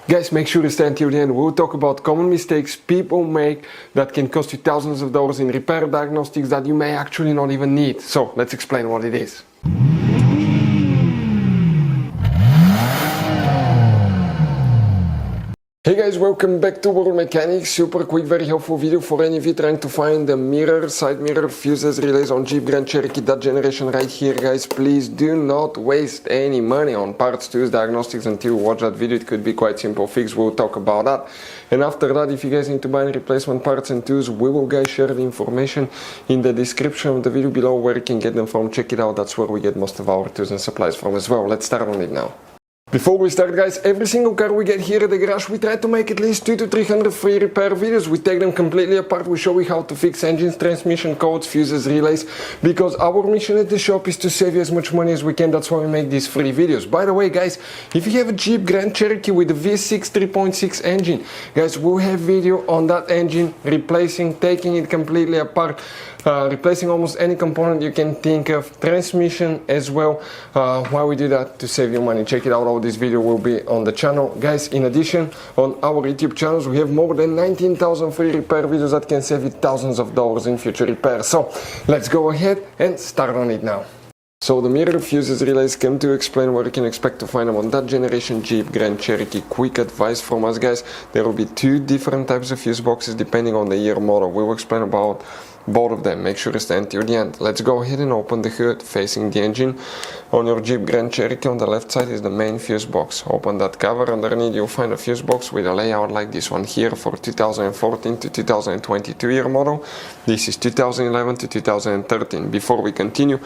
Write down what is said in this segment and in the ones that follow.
Guys, make sure to stay until the end. We'll talk about common mistakes people make that can cost you thousands of dollars in repair diagnostics that you may actually not even need. So let's explain what it is. Hey guys, welcome back to World Mechanics. Super quick, very helpful video for any of you trying to find the mirror, side mirror, fuses, relays on Jeep Grand Cherokee, that generation right here, guys. Please do not waste any money on parts, tools, diagnostics until you watch that video. It could be quite simple fix, we'll talk about that. And after that, if you guys need to buy any replacement parts and tools, we will guys share the information in the description of the video below where you can get them from. Check it out, that's where we get most of our tools and supplies from as well. Let's start on it now. Before we start, guys, every single car we get here at the garage, we try to make at least 200 to 300 free repair videos. We take them completely apart, we show you how to fix engines, transmission codes, fuses, relays, because our mission at the shop is to save you as much money as we can. That's why we make these free videos. By the way, guys, if you have a Jeep Grand Cherokee with a V6 3.6 engine, guys, we'll have video on that engine, replacing, taking it completely apart, replacing almost any component you can think of, transmission as well. Why we do that? To save you money. Check it out, all this video will be on the channel. Guys, in addition, on our YouTube channels we have more than 19,000 free repair videos that can save you thousands of dollars in future repairs. So let's go ahead and start on it now. So the mirror, fuses, relays come to explain what you can expect to find them on that generation Jeep Grand Cherokee. Quick advice from us, guys, there will be two different types of fuse boxes depending on the year model. We will explain about both of them. Make sure to stay until the end. Let's go ahead and open the hood facing the engine. On your Jeep Grand Cherokee on the left side is the main fuse box. Open that cover, underneath you'll find a fuse box with a layout like this one here for 2014 to 2022 year model. This is 2011 to 2013. Before we continue,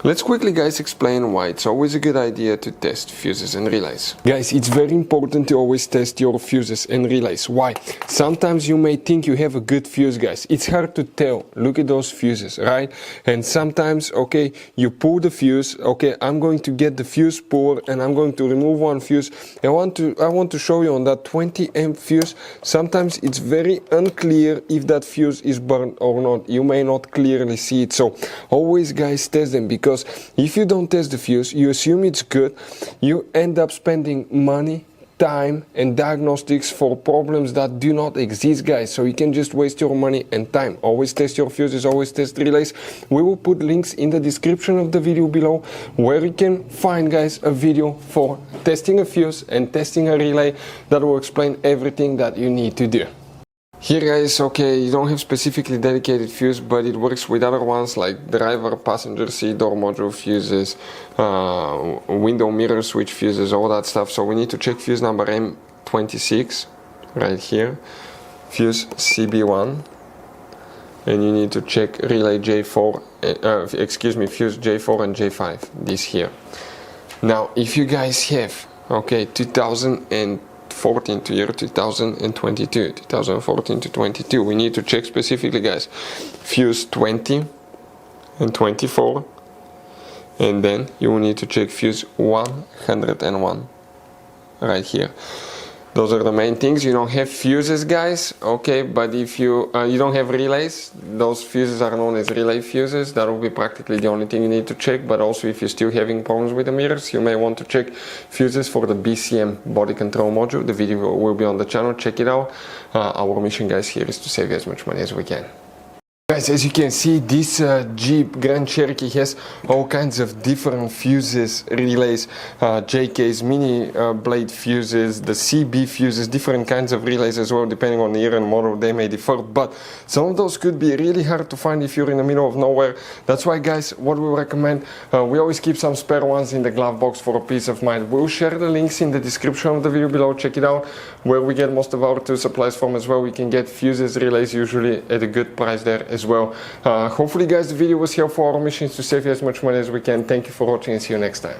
let's quickly, guys, explain why it's always a good idea to test fuses and relays. Guys, it's very important to always test your fuses and relays. Why? Sometimes you may think you have a good fuse, guys. It's hard to tell. Look at those fuses, right? And sometimes, okay, you pull the fuse. Okay, I'm going to get the fuse puller and I'm going to remove one fuse. I want to show you on that 20 amp fuse. Sometimes it's very unclear if that fuse is burned or not. You may not clearly see it. So always, guys, test them, because if you don't test the fuse, you assume it's good, you end up spending money, time and diagnostics for problems that do not exist, guys. So you can just waste your money and time. Always test your fuses, always test relays. We will put links in the description of the video below where you can find, guys, a video for testing a fuse and testing a relay that will explain everything that you need to do. Here, guys, okay, you don't have specifically dedicated fuse, but it works with other ones like driver, passenger seat, door module fuses, window mirror switch fuses, all that stuff. So we need to check fuse number M26 right here, fuse CB1, and you need to check relay J4, fuse J4 and J5, this here. Now, if you guys have, okay, 2014 to year 2022, 2014 to 22, we need to check specifically, guys, fuse 20 and 24, and then you will need to check fuse 101 right here. Those are the main things. You don't have fuses, guys, okay, but if you don't have relays, those fuses are known as relay fuses. That will be practically the only thing you need to check. But also, if you're still having problems with the mirrors, you may want to check fuses for the BCM body control module. The video will be on the channel, check it out. Our mission, guys, here is to save you as much money as we can. Guys, as you can see, this Jeep Grand Cherokee has all kinds of different fuses, relays, JKs, mini blade fuses, the CB fuses, different kinds of relays as well, depending on the year and model, they may differ, but some of those could be really hard to find if you're in the middle of nowhere. That's why, guys, what we recommend, we always keep some spare ones in the glove box for a peace of mind. We'll share the links in the description of the video below, check it out, where we get most of our tool supplies from as well. We can get fuses, relays usually at a good price there as well. Hopefully, guys, the video was helpful. Our mission is to save you as much money as we can. Thank you for watching and see you next time.